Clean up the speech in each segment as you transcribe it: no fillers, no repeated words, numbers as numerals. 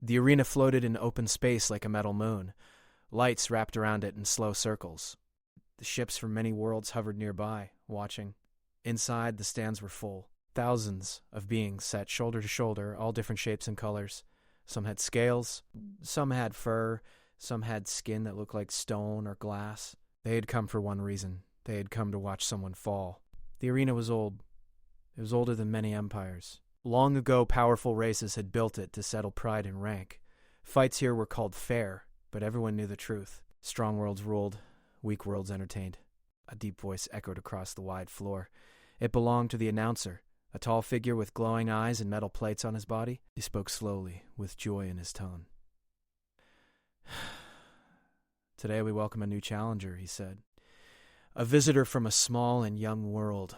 The arena floated in open space like a metal moon. Lights wrapped around it in slow circles. The ships from many worlds hovered nearby, watching. Inside, the stands were full. Thousands of beings sat shoulder to shoulder, all different shapes and colors. Some had scales, some had fur, some had skin that looked like stone or glass. They had come for one reason. They had come to watch someone fall. The arena was old. It was older than many empires. Long ago, powerful races had built it to settle pride and rank. Fights here were called fair, but everyone knew the truth. Strong worlds ruled, weak worlds entertained. A deep voice echoed across the wide floor. It belonged to the announcer, a tall figure with glowing eyes and metal plates on his body. He spoke slowly, with joy in his tone. Today we welcome a new challenger, he said. A visitor from a small and young world.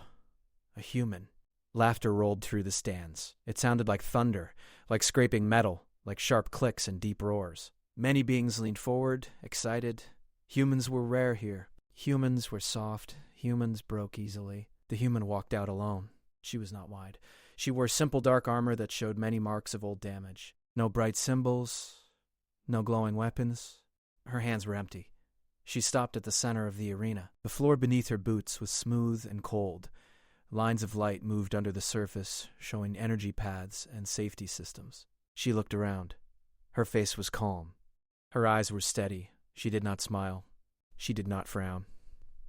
A human. Laughter rolled through the stands. It sounded like thunder, like scraping metal, like sharp clicks and deep roars. Many beings leaned forward, excited. Humans were rare here. Humans were soft. Humans broke easily. The human walked out alone. She was not wide. She wore simple dark armor that showed many marks of old damage. No bright symbols, no glowing weapons. Her hands were empty. She stopped at the center of the arena. The floor beneath her boots was smooth and cold. Lines of light moved under the surface, showing energy paths and safety systems. She looked around. Her face was calm. Her eyes were steady. She did not smile. She did not frown.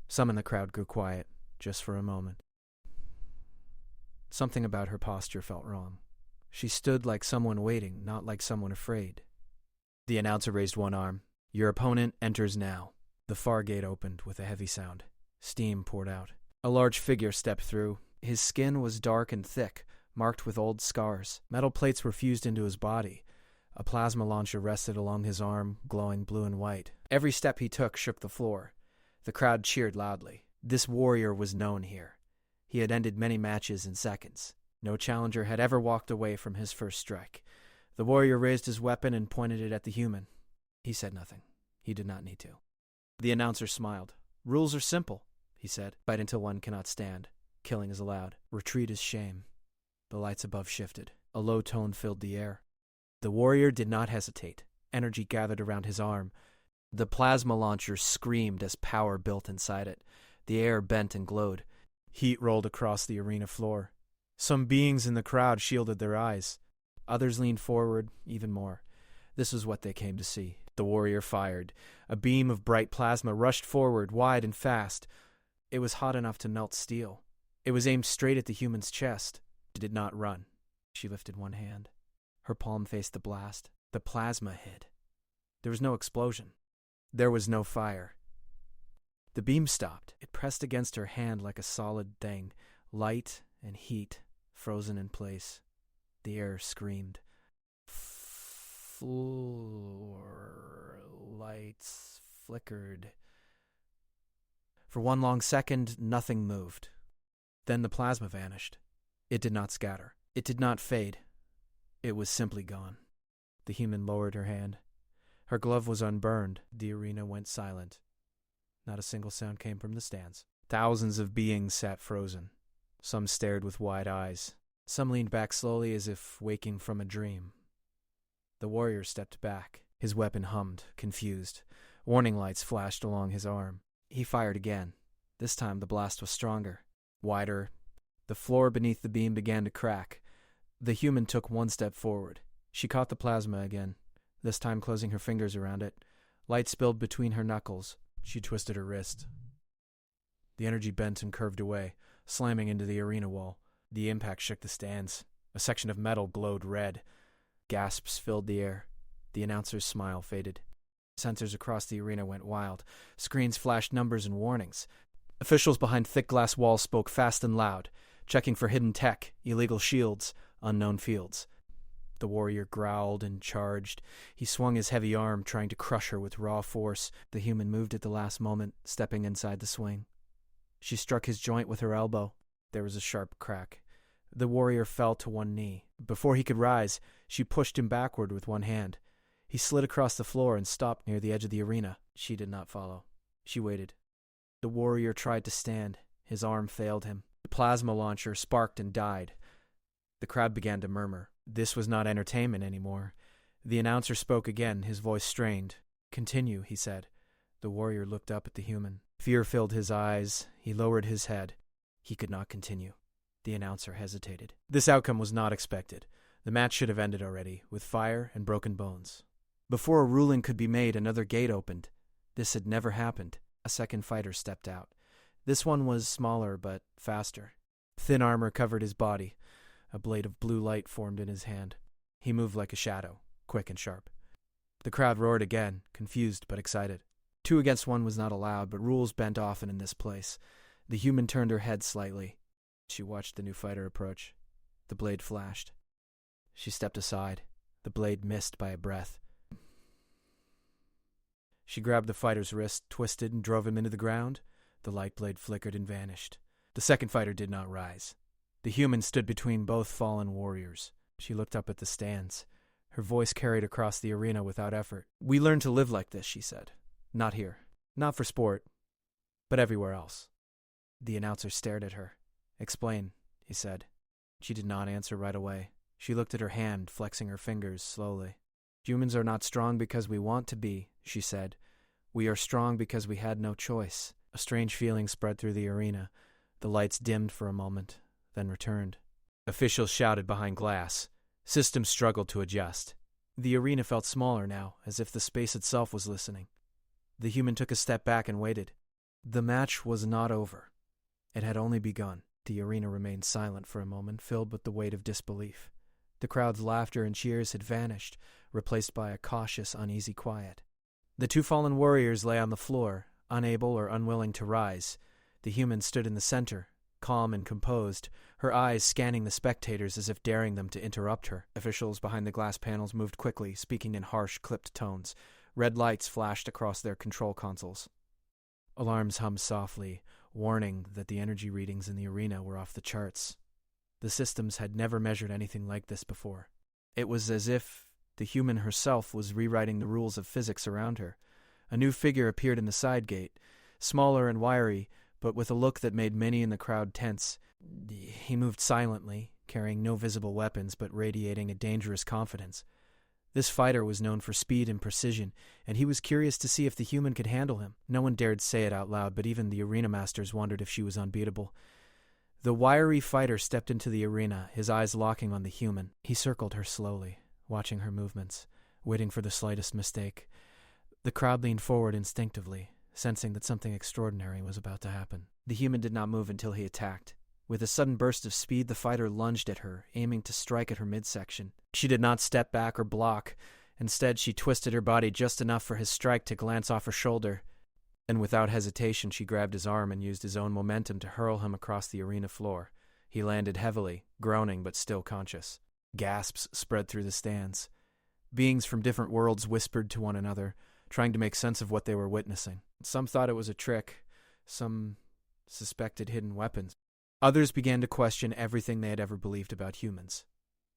Some in the crowd grew quiet, just for a moment. Something about her posture felt wrong. She stood like someone waiting, not like someone afraid. The announcer raised one arm. Your opponent enters now. The far gate opened with a heavy sound. Steam poured out. A large figure stepped through. His skin was dark and thick, marked with old scars. Metal plates were fused into his body. A plasma launcher rested along his arm, glowing blue and white. Every step he took shook the floor. The crowd cheered loudly. This warrior was known here. He had ended many matches in seconds. No challenger had ever walked away from his first strike. The warrior raised his weapon and pointed it at the human. He said nothing. He did not need to. The announcer smiled. Rules are simple, he said. Fight until one cannot stand. Killing is allowed. Retreat is shame. The lights above shifted. A low tone filled the air. The warrior did not hesitate. Energy gathered around his arm. The plasma launcher screamed as power built inside it. The air bent and glowed. Heat rolled across the arena floor. Some beings in the crowd shielded their eyes. Others leaned forward even more. This was what they came to see. The warrior fired. A beam of bright plasma rushed forward, wide and fast. It was hot enough to melt steel. It was aimed straight at the human's chest. It did not run. She lifted one hand. Her palm faced the blast. The plasma hid. There was no explosion. There was no fire. The beam stopped. It pressed against her hand like a solid thing, light and heat, frozen in place. The air screamed. Floor lights flickered. For one long second, nothing moved. Then the plasma vanished. It did not scatter. It did not fade. It was simply gone. The human lowered her hand. Her glove was unburned. The arena went silent. Not a single sound came from the stands. Thousands of beings sat frozen. Some stared with wide eyes. Some leaned back slowly as if waking from a dream. The warrior stepped back. His weapon hummed, confused. Warning lights flashed along his arm. He fired again. This time the blast was stronger, wider. The floor beneath the beam began to crack. The human took one step forward. She caught the plasma again, this time closing her fingers around it. Light spilled between her knuckles. She twisted her wrist. The energy bent and curved away, slamming into the arena wall. The impact shook the stands. A section of metal glowed red. Gasps filled the air. The announcer's smile faded. Sensors across the arena went wild. Screens flashed numbers and warnings. Officials behind thick glass walls spoke fast and loud, checking for hidden tech, illegal shields, unknown fields. The warrior growled and charged. He swung his heavy arm, trying to crush her with raw force. The human moved at the last moment, stepping inside the swing. She struck his joint with her elbow. There was a sharp crack. The warrior fell to one knee. Before he could rise, she pushed him backward with one hand. He slid across the floor and stopped near the edge of the arena. She did not follow. She waited. The warrior tried to stand. His arm failed him. The plasma launcher sparked and died. The crowd began to murmur. This was not entertainment anymore. The announcer spoke again, his voice strained. "Continue," he said. The warrior looked up at the human. Fear filled his eyes. He lowered his head. He could not continue. The announcer hesitated. This outcome was not expected. The match should have ended already, with fire and broken bones. Before a ruling could be made, another gate opened. This had never happened. A second fighter stepped out. This one was smaller, but faster. Thin armor covered his body. A blade of blue light formed in his hand. He moved like a shadow, quick and sharp. The crowd roared again, confused but excited. 2 against 1 was not allowed, but rules bent often in this place. The human turned her head slightly. She watched the new fighter approach. The blade flashed. She stepped aside. The blade missed by a breath. She grabbed the fighter's wrist, twisted, and drove him into the ground. The light blade flickered and vanished. The second fighter did not rise. The human stood between both fallen warriors. She looked up at the stands. Her voice carried across the arena without effort. "We learned to live like this," she said. "Not here. Not for sport. But everywhere else." The announcer stared at her. "Explain," he said. She did not answer right away. She looked at her hand, flexing her fingers slowly. "Humans are not strong because we want to be," she said. "We are strong because we had no choice." A strange feeling spread through the arena. The lights dimmed for a moment, then returned. Officials shouted behind glass. Systems struggled to adjust. The arena felt smaller now, as if the space itself was listening. The human took a step back and waited. The match was not over. It had only begun. The arena remained silent for a moment, filled with the weight of disbelief. The crowd's laughter and cheers had vanished, replaced by a cautious, uneasy quiet. The 2 fallen warriors lay on the floor, unable or unwilling to rise. The human stood in the center, calm and composed, her eyes scanning the spectators as if daring them to interrupt her. Officials behind the glass panels moved quickly, speaking in harsh, clipped tones. Red lights flashed across their control consoles. Alarms hummed softly, warning that the energy readings in the arena were off the charts. The systems had never measured anything like this before. It was as if the human herself was rewriting the rules of physics around her. A new figure appeared in the side gate, smaller and wiry, but with a look that made many in the crowd tense. He moved silently, carrying no visible weapons but radiating a dangerous confidence. This fighter was known for speed and precision, and he was curious to see if the human could handle him. No one dared say it out loud, but even the arena masters wondered if she was unbeatable. The wiry fighter stepped into the arena, his eyes locking on the human. He circled her slowly, watching her movements, waiting for the slightest mistake. The crowd leaned forward instinctively, sensing that something extraordinary was about to happen. The human did not move until he attacked. With a sudden burst of speed, the fighter lunged at her, aiming to strike at her midsection. She did not step back or block. Instead, she twisted her body just enough for his strike to glance off her shoulder. And without hesitation, she grabbed his arm and used his own momentum to hurl him across the arena floor. He landed heavily, groaning but still conscious. Gasps spread through the stands. Beings from different worlds whispered to one another, trying to make sense of what they were witnessing. Some thought it was a trick. Some suspected hidden weapons. Others began to question everything they had ever believed about humans.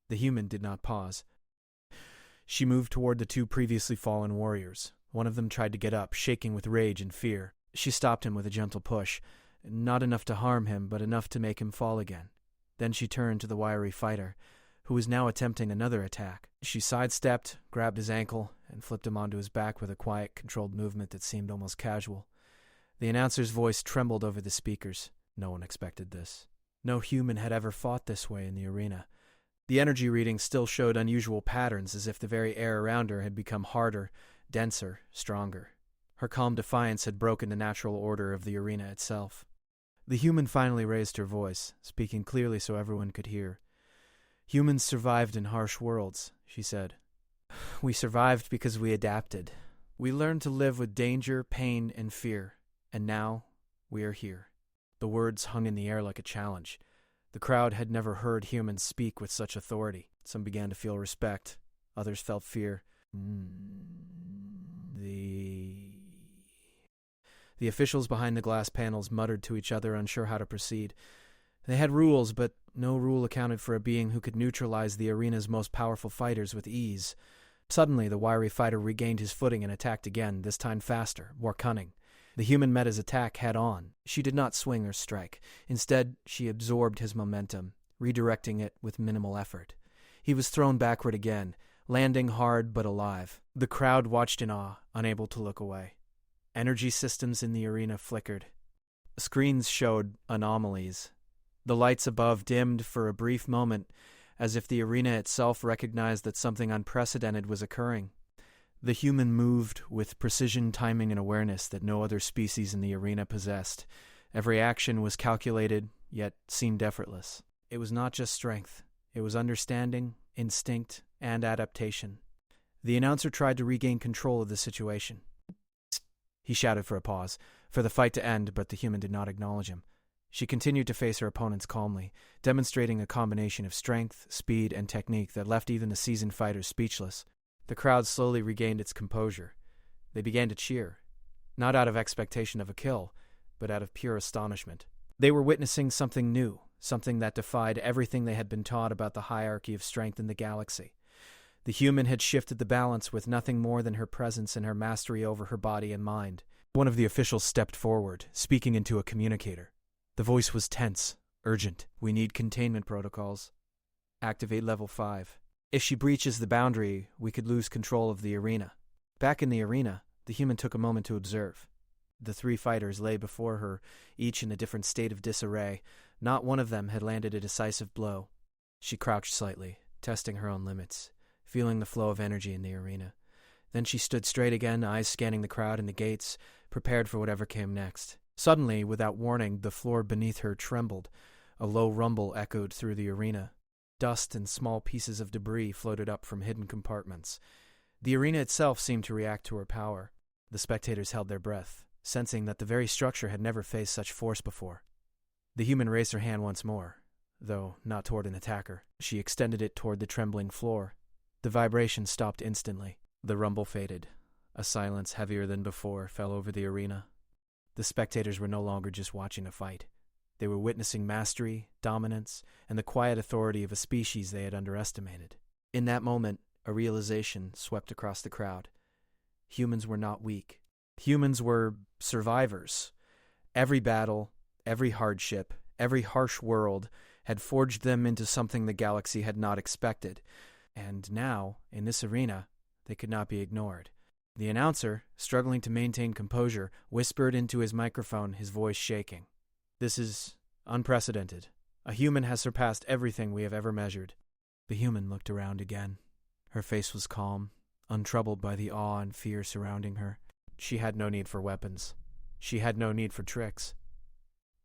The human did not pause. She moved toward the 2 previously fallen warriors. One of them tried to get up, shaking with rage and fear. She stopped him with a gentle push, not enough to harm him, but enough to make him fall again. Then she turned to the wiry fighter, who was now attempting another attack. She sidestepped, grabbed his ankle, and flipped him onto his back with a quiet, controlled movement that seemed almost casual. The announcer's voice trembled over the speakers. No one expected this. No human had ever fought this way in the arena. The energy readings still showed unusual patterns, as if the very air around her had become harder, denser, stronger. Her calm defiance had broken the natural order of the arena itself. The human finally raised her voice, speaking clearly so everyone could hear. "Humans survived in harsh worlds," she said. "We survived because we adapted. We learned to live with danger, pain, and fear. And now, we are here." The words hung in the air like a challenge. The crowd had never heard humans speak with such authority. Some began to feel respect. Others felt fear. The officials behind the glass panels muttered to each other, unsure how to proceed. They had rules, but no rule accounted for a being who could neutralize the arena's most powerful fighters with ease. Suddenly, the wiry fighter regained his footing and attacked again, this time faster, more cunning. The human met his attack head-on. She did not swing or strike. Instead, she absorbed his momentum, redirecting it with minimal effort. He was thrown backward again, landing hard but alive. The crowd watched in awe, unable to look away. Energy systems in the arena flickered. Screens showed anomalies. The lights above dimmed for a brief moment, as if the arena itself recognized that something unprecedented was occurring. The human moved with precision, timing, and awareness that no other species in the arena possessed. Every action was calculated, yet seemed effortless. It was not just strength. It was understanding, instinct, and adaptation. The announcer tried to regain control of the situation. He shouted for a pause, for the fight to end, but the human did not acknowledge him. She continued to face her opponents calmly, demonstrating a combination of strength, speed, and technique that left even the seasoned fighters speechless. The crowd slowly regained its composure. They began to cheer, not out of expectation of a kill, but out of pure astonishment. They were witnessing something new, something that defied everything they had been taught about the hierarchy of strength in the galaxy. The human had shifted the balance with nothing more than her presence and her mastery over her body and mind. One of the officials stepped forward, speaking into a communicator. The voice was tense, urgent. "We need containment protocols. Activate level 5. If she breaches the boundary, we could lose control of the arena." Back in the arena, the human took a moment to observe. The 3 fighters lay before her, each in a different state of disarray. Not one of them had landed a decisive blow. She crouched slightly, testing her own limits, feeling the flow of energy in the arena. Then she stood straight again, eyes scanning the crowd and the gates, prepared for whatever came next. Suddenly, without warning, the floor beneath her trembled. A low rumble echoed through the arena. Dust and small pieces of debris floated up from hidden compartments. The arena itself seemed to react to her power. The spectators held their breath, sensing that the very structure had never faced such force before. The human raised her hand once more, though not toward an attacker. She extended it toward the trembling floor. The vibration stopped instantly. The rumble faded. A silence heavier than before fell over the arena. The spectators were no longer just watching a fight. They were witnessing mastery, dominance, and the quiet authority of a species they had underestimated. In that moment, a realization swept across the crowd. Humans were not weak. Humans were survivors. Every battle, every hardship, every harsh world had forged them into something the galaxy had not expected. And now, in this arena, they could not be ignored. The announcer, struggling to maintain composure, whispered into his microphone, his voice shaking. "This is unprecedented. A human has surpassed everything we have ever measured." The human looked around again. Her face was calm, untroubled by the awe and fear surrounding her. She had no need for weapons. She had no need for tricks.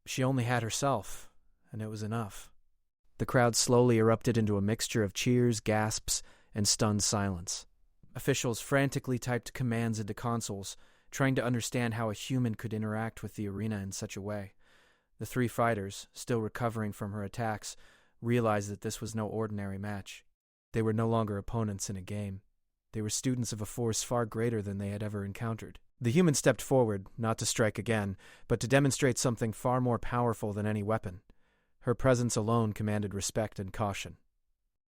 She only had herself, and it was enough. The crowd slowly erupted into a mixture of cheers, gasps, and stunned silence. Officials frantically typed commands into consoles, trying to understand how a human could interact with the arena in such a way. The 3 fighters, still recovering from her attacks, realized that this was no ordinary match. They were no longer opponents in a game. They were students of a force far greater than they had ever encountered. The human stepped forward, not to strike again, but to demonstrate something far more powerful than any weapon. Her presence alone commanded respect and caution.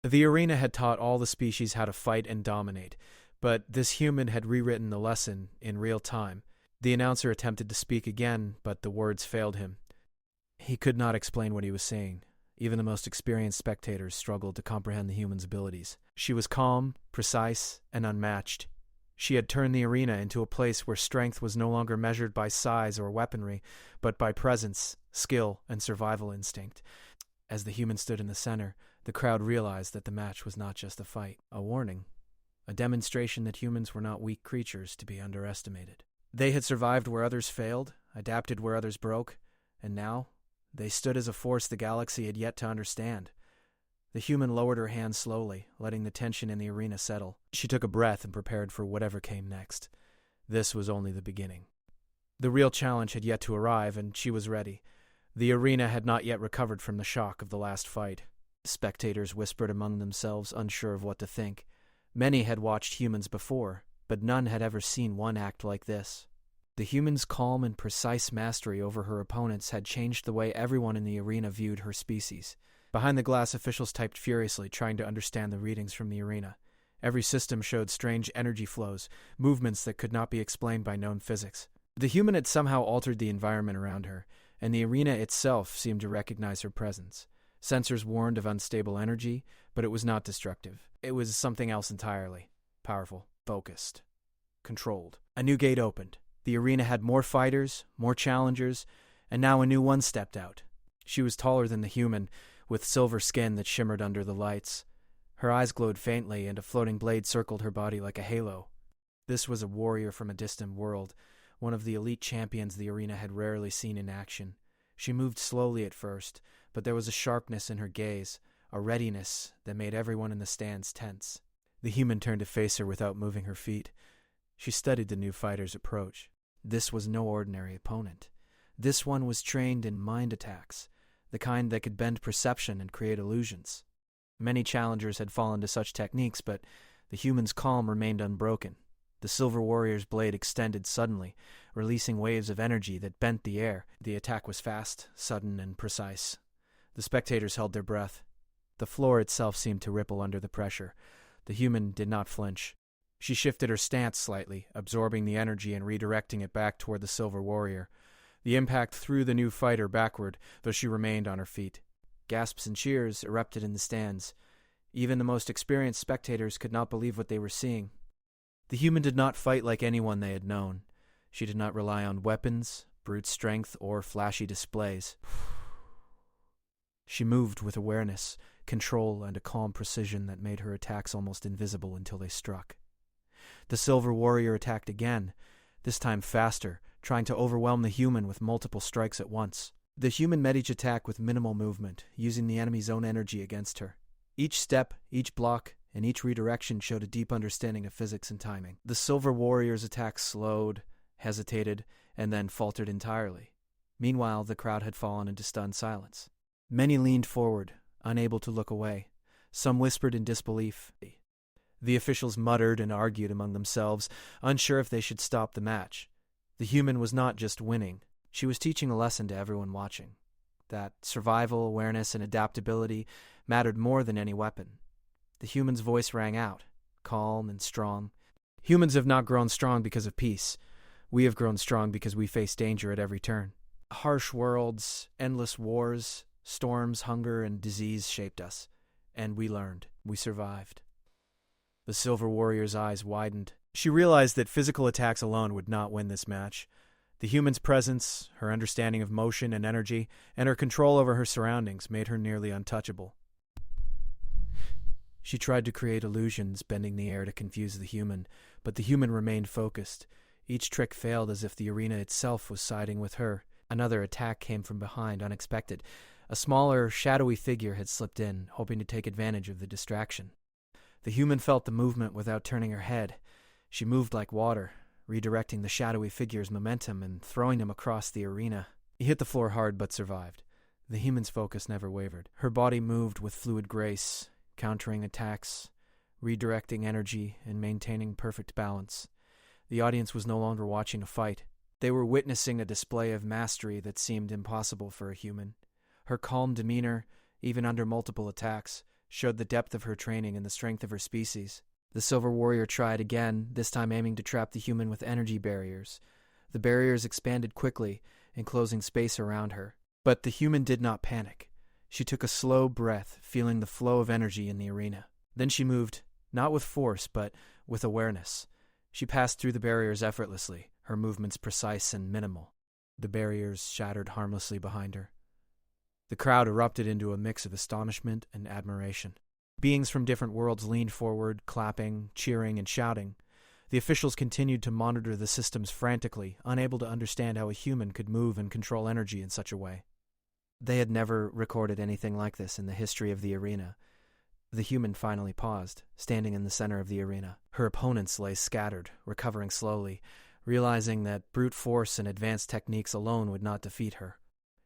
The arena had taught all the species how to fight and dominate, but this human had rewritten the lesson in real time. The announcer attempted to speak again, but the words failed him. He could not explain what he was saying. Even the most experienced spectators struggled to comprehend the human's abilities. She was calm, precise, and unmatched. She had turned the arena into a place where strength was no longer measured by size or weaponry, but by presence, skill, and survival instinct. As the human stood in the center, the crowd realized that the match was not just a fight, a warning, a demonstration that humans were not weak creatures to be underestimated. They had survived where others failed, adapted where others broke, and now they stood as a force the galaxy had yet to understand. The human lowered her hand slowly, letting the tension in the arena settle. She took a breath and prepared for whatever came next. This was only the beginning. The real challenge had yet to arrive, and she was ready. The arena had not yet recovered from the shock of the last fight. Spectators whispered among themselves, unsure of what to think. Many had watched humans before, but none had ever seen one act like this. The human's calm and precise mastery over her opponents had changed the way everyone in the arena viewed her species. Behind the glass, officials typed furiously, trying to understand the readings from the arena. Every system showed strange energy flows, movements that could not be explained by known physics. The human had somehow altered the environment around her, and the arena itself seemed to recognize her presence. Sensors warned of unstable energy, But it was not destructive. It was something else entirely. Powerful, focused, controlled. A new gate opened. The arena had more fighters, more challengers, and now a new one stepped out. She was taller than the human, with silver skin that shimmered under the lights. Her eyes glowed faintly, and a floating blade circled her body like a halo. This was a warrior from a distant world, one of the elite champions the arena had rarely seen in action. She moved slowly at first, but there was a sharpness in her gaze, a readiness that made everyone in the stands tense. The human turned to face her without moving her feet. She studied the new fighter's approach. This was no ordinary opponent. This one was trained in mind attacks, the kind that could bend perception and create illusions. Many challengers had fallen to such techniques, but the human's calm remained unbroken. The Silver Warrior's blade extended suddenly, releasing waves of energy that bent the air. The attack was fast, sudden, and precise. The spectators held their breath. The floor itself seemed to ripple under the pressure. The human did not flinch. She shifted her stance slightly, absorbing the energy and redirecting it back toward the Silver Warrior. The impact threw the new fighter backward, though she remained on her feet. Gasps and cheers erupted in the stands. Even the most experienced spectators could not believe what they were seeing. The human did not fight like anyone they had known. She did not rely on weapons, brute strength, or flashy displays. She moved with awareness, control, and a calm precision that made her attacks almost invisible until they struck. The Silver Warrior attacked again, this time faster, trying to overwhelm the human with multiple strikes at once. The human met each attack with minimal movement, using the enemy's own energy against her. Each step, each block, and each redirection showed a deep understanding of physics and timing. The Silver Warrior's attack slowed, hesitated, and then faltered entirely. Meanwhile, the crowd had fallen into stunned silence. Many leaned forward, unable to look away. Some whispered in disbelief. The officials muttered and argued among themselves, unsure if they should stop the match. The human was not just winning. She was teaching a lesson to everyone watching, that survival, awareness, and adaptability mattered more than any weapon. The human's voice rang out, calm and strong. Humans have not grown strong because of peace. We have grown strong because we face danger at every turn. Harsh worlds, endless wars, storms, hunger, and disease shaped us, and we learned. We survived. The Silver Warrior's eyes widened. She realized that physical attacks alone would not win this match. The human's presence, her understanding of motion and energy, and her control over her surroundings made her nearly untouchable. She tried to create illusions, bending the air to confuse the human, but the human remained focused. Each trick failed as if the arena itself was siding with her. Another attack came from behind, unexpected. A smaller, shadowy figure had slipped in, hoping to take advantage of the distraction. The human felt the movement without turning her head. She moved like water, redirecting the shadowy figure's momentum and throwing him across the arena. He hit the floor hard but survived. The human's focus never wavered. Her body moved with fluid grace, countering attacks, redirecting energy, and maintaining perfect balance. The audience was no longer watching a fight. They were witnessing a display of mastery that seemed impossible for a human. Her calm demeanor, even under multiple attacks, showed the depth of her training and the strength of her species. The Silver Warrior tried again, this time aiming to trap the human with energy barriers. The barriers expanded quickly, enclosing space around her. But the human did not panic. She took a slow breath, feeling the flow of energy in the arena. Then she moved, not with force, but with awareness. She passed through the barriers effortlessly, her movements precise and minimal. The barriers shattered harmlessly behind her. The crowd erupted into a mix of astonishment and admiration. Beings from different worlds leaned forward, clapping, cheering, and shouting. The officials continued to monitor the systems frantically, unable to understand how a human could move and control energy in such a way. They had never recorded anything like this in the history of the arena. The human finally paused, standing in the center of the arena. Her opponents lay scattered, recovering slowly, realizing that brute force and advanced techniques alone would not defeat her.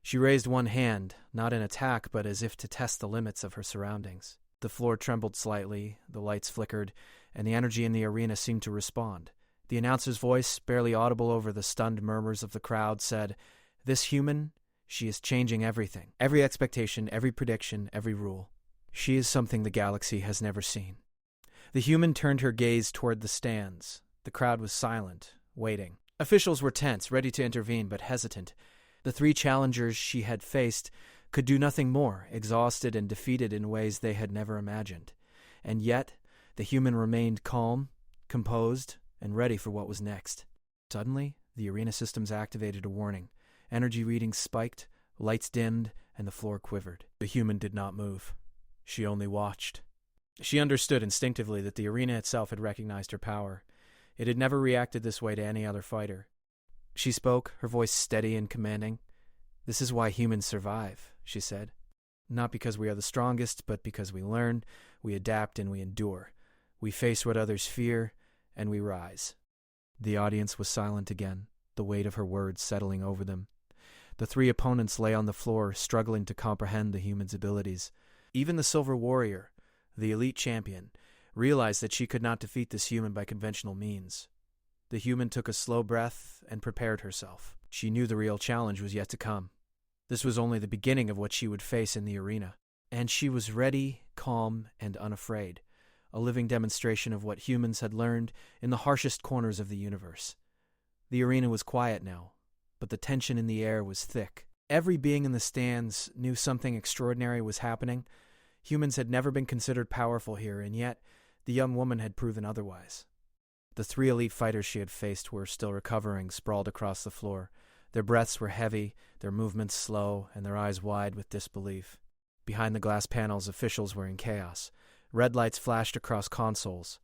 She raised one hand, not in attack, but as if to test the limits of her surroundings. The floor trembled slightly, the lights flickered, and the energy in the arena seemed to respond. The announcer's voice, barely audible over the stunned murmurs of the crowd, said, "This human, she is changing everything. Every expectation, every prediction, every rule. She is something the galaxy has never seen." The human turned her gaze toward the stands. The crowd was silent, waiting. Officials were tense, ready to intervene, but hesitant. The three challengers she had faced could do nothing more, exhausted and defeated in ways they had never imagined. And yet, the human remained calm, composed, and ready for what was next. Suddenly, the arena systems activated a warning. Energy readings spiked, lights dimmed, and the floor quivered. The human did not move. She only watched. She understood instinctively that the arena itself had recognized her power. It had never reacted this way to any other fighter. She spoke, her voice steady and commanding. "This is why humans survive," she said. "Not because we are the strongest, but because we learn, we adapt, and we endure. We face what others fear, and we rise." The audience was silent again, the weight of her words settling over them. The three opponents lay on the floor, struggling to comprehend the human's abilities. Even the Silver Warrior, the elite champion, realized that she could not defeat this human by conventional means. The human took a slow breath and prepared herself. She knew the real challenge was yet to come. This was only the beginning of what she would face in the arena. And she was ready, calm, and unafraid, a living demonstration of what humans had learned in the harshest corners of the universe. The arena was quiet now, but the tension in the air was thick. Every being in the stands knew something extraordinary was happening. Humans had never been considered powerful here, and yet the young woman had proven otherwise. The three elite fighters she had faced were still recovering, sprawled across the floor. Their breaths were heavy, their movements slow, and their eyes wide with disbelief. Behind the glass panels, officials were in chaos. Red lights flashed across consoles.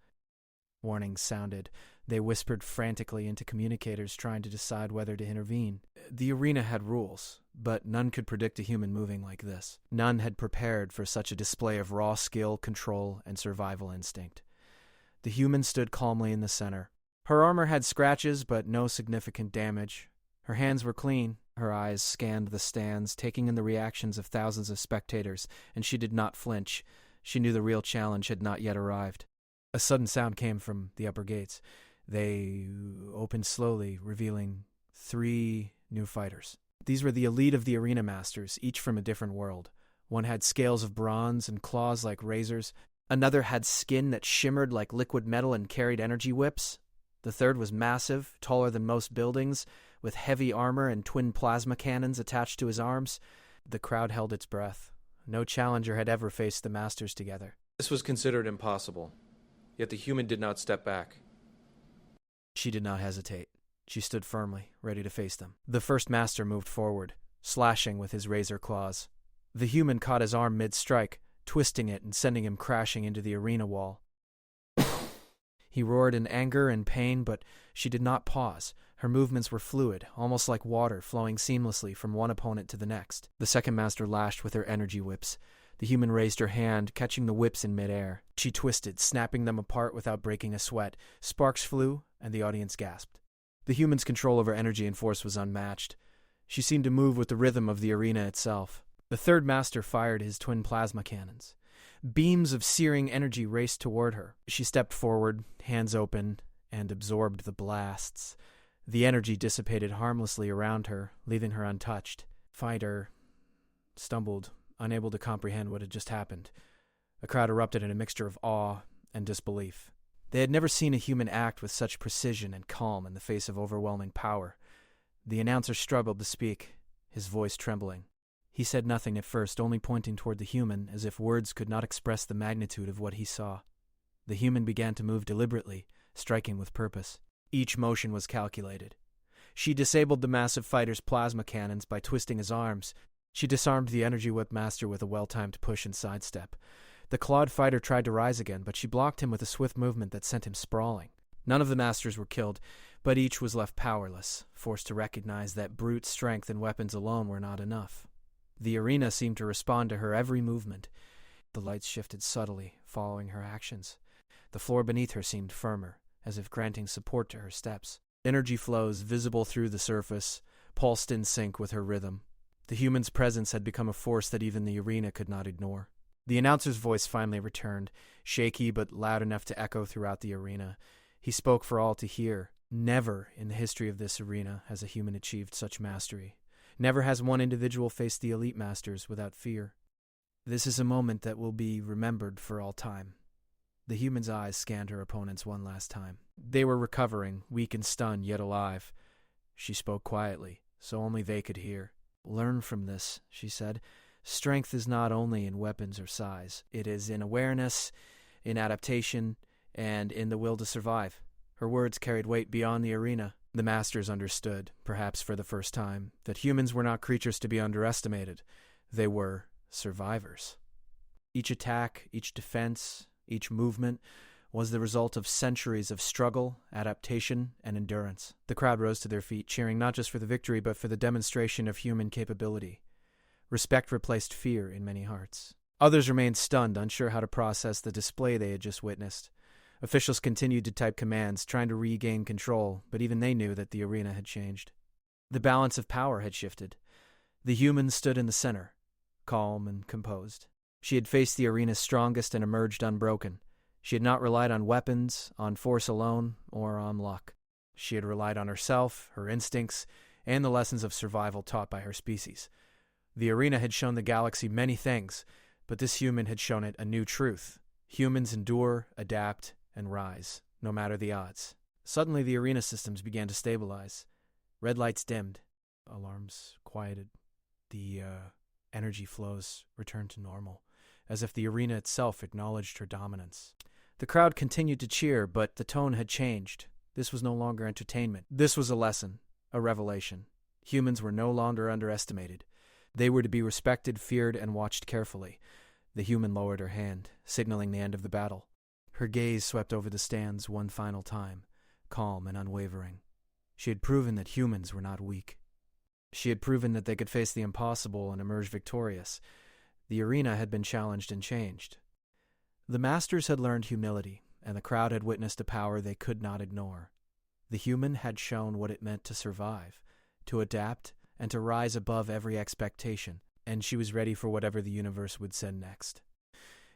Warnings sounded. They whispered frantically into communicators, trying to decide whether to intervene. The arena had rules, but none could predict a human moving like this. None had prepared for such a display of raw skill, control, and survival instinct. The human stood calmly in the center. Her armor had scratches, but no significant damage. Her hands were clean. Her eyes scanned the stands, taking in the reactions of thousands of spectators, and she did not flinch. She knew the real challenge had not yet arrived. A sudden sound came from the upper gates. They opened slowly, revealing 3 new fighters. These were the elite of the arena masters, each from a different world. One had scales of bronze and claws like razors. Another had skin that shimmered like liquid metal and carried energy whips. The third was massive, taller than most buildings, with heavy armor and twin plasma cannons attached to his arms. The crowd held its breath. No challenger had ever faced the masters together. This was considered impossible, yet the human did not step back. She did not hesitate. She stood firmly, ready to face them. The first master moved forward, slashing with his razor claws. The human caught his arm mid-strike, twisting it and sending him crashing into the arena wall. He roared in anger and pain, but she did not pause. Her movements were fluid, almost like water flowing seamlessly from one opponent to the next. The second master lashed with her energy whips. The human raised her hand, catching the whips in midair. She twisted, snapping them apart without breaking a sweat. Sparks flew, and the audience gasped. The human's control over energy and force was unmatched. She seemed to move with the rhythm of the arena itself. The third master fired his twin plasma cannons. Beams of searing energy raced toward her. She stepped forward, hands open, and absorbed the blasts. The energy dissipated harmlessly around her, leaving her untouched. Fighter stumbled, unable to comprehend what had just happened. The crowd erupted in a mixture of awe and disbelief. They had never seen a human act with such precision and calm in the face of overwhelming power. The announcer struggled to speak, his voice trembling. He said nothing at first, only pointing toward the human, as if words could not express the magnitude of what he saw. The human began to move deliberately, striking with purpose. Each motion was calculated. She disabled the massive fighter's plasma cannons by twisting his arms. She disarmed the energy whip master with a well-timed push and sidestep. The clawed fighter tried to rise again, but she blocked him with a swift movement that sent him sprawling. None of the masters were killed, but each was left powerless, forced to recognize that brute strength and weapons alone were not enough. The arena seemed to respond to her every movement. The lights shifted subtly, following her actions. The floor beneath her seemed firmer, as if granting support to her steps. Energy flows, visible through the surface, pulsed in sync with her rhythm. The human's presence had become a force that even the arena could not ignore. The announcer's voice finally returned, shaky but loud enough to echo throughout the arena. He spoke for all to hear. Never in the history of this arena has a human achieved such mastery. Never has one individual faced the elite masters without fear. This is a moment that will be remembered for all time. The human's eyes scanned her opponents one last time. They were recovering, weak and stunned, yet alive. She spoke quietly, so only they could hear. "Learn from this," she said. Strength is not only in weapons or size. It is in awareness, in adaptation, and in the will to survive. Her words carried weight beyond the arena. The masters understood, perhaps for the first time, that humans were not creatures to be underestimated. They were survivors. Each attack, each defense, each movement was the result of centuries of struggle, adaptation, and endurance. The crowd rose to their feet, cheering not just for the victory, but for the demonstration of human capability. Respect replaced fear in many hearts. Others remained stunned, unsure how to process the display they had just witnessed. Officials continued to type commands, trying to regain control, but even they knew that the arena had changed. The balance of power had shifted. The human stood in the center, calm and composed. She had faced the arena's strongest and emerged unbroken. She had not relied on weapons, on force alone, or on luck. She had relied on herself, her instincts, and the lessons of survival taught by her species. The arena had shown the galaxy many things, but this human had shown it a new truth. Humans endure, adapt, and rise, no matter the odds. Suddenly, the arena systems began to stabilize. Red lights dimmed. Alarms quieted. The energy flows returned to normal, as if the arena itself acknowledged her dominance. The crowd continued to cheer, but the tone had changed. This was no longer entertainment. This was a lesson, a revelation. Humans were no longer underestimated. They were to be respected, feared, and watched carefully. The human lowered her hand, signaling the end of the battle. Her gaze swept over the stands one final time, calm and unwavering. She had proven that humans were not weak. She had proven that they could face the impossible and emerge victorious. The arena had been challenged and changed. The masters had learned humility, and the crowd had witnessed a power they could not ignore. The human had shown what it meant to survive, to adapt, and to rise above every expectation, and she was ready for whatever the universe would send next.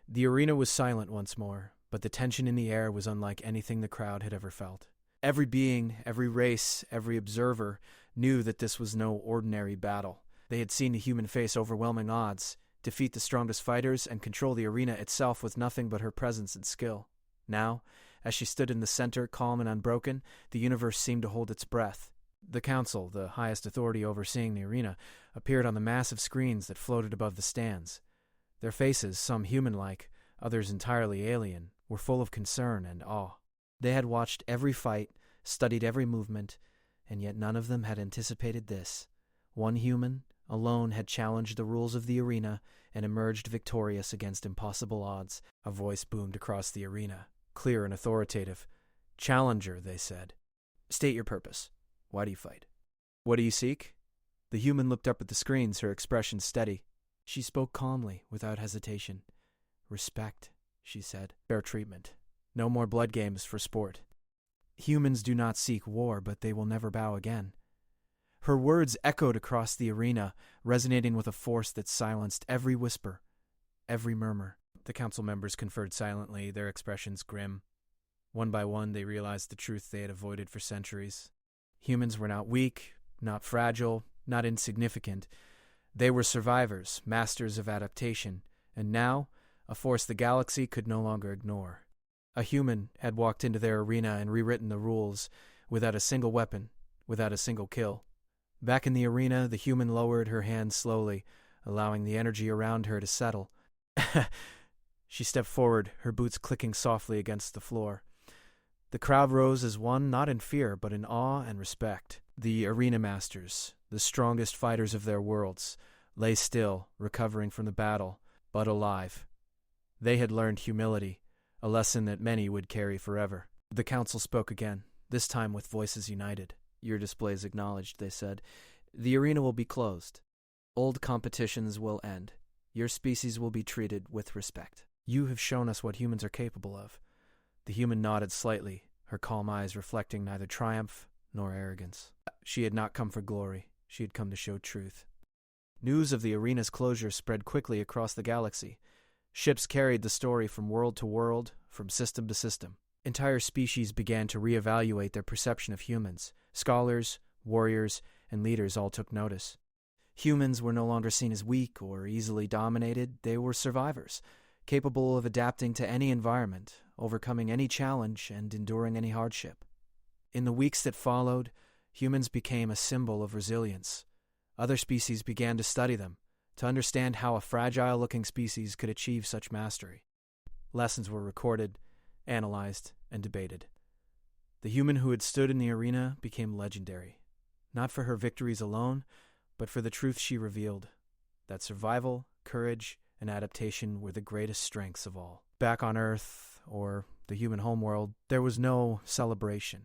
The arena was silent once more, but the tension in the air was unlike anything the crowd had ever felt. Every being, every race, every observer knew that this was no ordinary battle. They had seen the human face overwhelming odds, defeat the strongest fighters, and control the arena itself with nothing but her presence and skill. Now, as she stood in the center, calm and unbroken, the universe seemed to hold its breath. The council, the highest authority overseeing the arena, appeared on the massive screens that floated above the stands. Their faces, some human-like, others entirely alien, were full of concern and awe. They had watched every fight, studied every movement, and yet none of them had anticipated this. One human, alone, had challenged the rules of the arena and emerged victorious against impossible odds. A voice boomed across the arena, clear and authoritative. "Challenger," they said. "State your purpose. Why do you fight? What do you seek?" The human looked up at the screens, her expression steady. She spoke calmly, without hesitation. "Respect," she said. "Fair treatment. No more blood games for sport. Humans do not seek war, but they will never bow again." Her words echoed across the arena, resonating with a force that silenced every whisper, every murmur. The council members conferred silently, their expressions grim. One by one, they realized the truth they had avoided for centuries. Humans were not weak, not fragile, not insignificant. They were survivors, masters of adaptation, and now, a force the galaxy could no longer ignore. A human had walked into their arena and rewritten the rules, without a single weapon, without a single kill. Back in the arena, the human lowered her hand slowly, allowing the energy around her to settle. She stepped forward, her boots clicking softly against the floor. The crowd rose as one, not in fear, but in awe and respect. The arena masters, the strongest fighters of their worlds, lay still, recovering from the battle, but alive. They had learned humility, a lesson that many would carry forever. The council spoke again, this time with voices united. "Your display is acknowledged," they said. "The arena will be closed. Old competitions will end. Your species will be treated with respect. You have shown us what humans are capable of." The human nodded slightly, her calm eyes reflecting neither triumph nor arrogance. She had not come for glory. She had come to show truth. News of the arena's closure spread quickly across the galaxy. Ships carried the story from world to world, from system to system. Entire species began to reevaluate their perception of humans. Scholars, warriors, and leaders all took notice. Humans were no longer seen as weak or easily dominated. They were survivors, capable of adapting to any environment, overcoming any challenge, and enduring any hardship. In the weeks that followed, humans became a symbol of resilience. Other species began to study them, to understand how a fragile-looking species could achieve such mastery. Lessons were recorded, analyzed, and debated. The human who had stood in the arena became legendary, not for her victories alone, but for the truth she revealed, that survival, courage, and adaptation were the greatest strengths of all. Back on Earth, or the human homeworld, there was no celebration.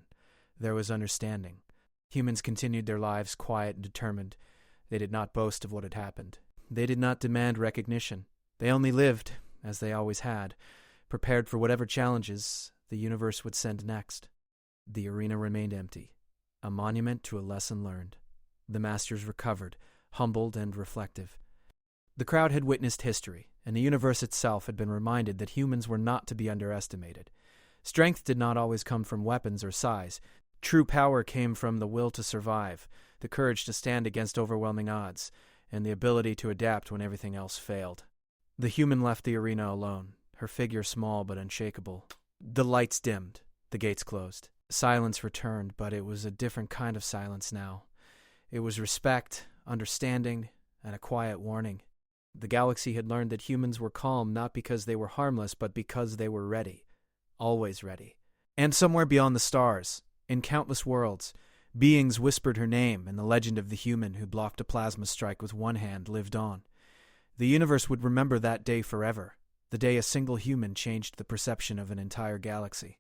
There was understanding. Humans continued their lives quiet and determined. They did not boast of what had happened. They did not demand recognition. They only lived, as they always had, prepared for whatever challenges the universe would send next. The arena remained empty, a monument to a lesson learned. The masters recovered, humbled and reflective. The crowd had witnessed history, and the universe itself had been reminded that humans were not to be underestimated. Strength did not always come from weapons or size. True power came from the will to survive, the courage to stand against overwhelming odds, and the ability to adapt when everything else failed. The human left the arena alone, her figure small but unshakable. The lights dimmed, the gates closed. Silence returned, but it was a different kind of silence now. It was respect, understanding, and a quiet warning. The galaxy had learned that humans were calm not because they were harmless, but because they were ready. Always ready. And somewhere beyond the stars, in countless worlds, beings whispered her name, and the legend of the human who blocked a plasma strike with one hand lived on. The universe would remember that day forever, the day a single human changed the perception of an entire galaxy.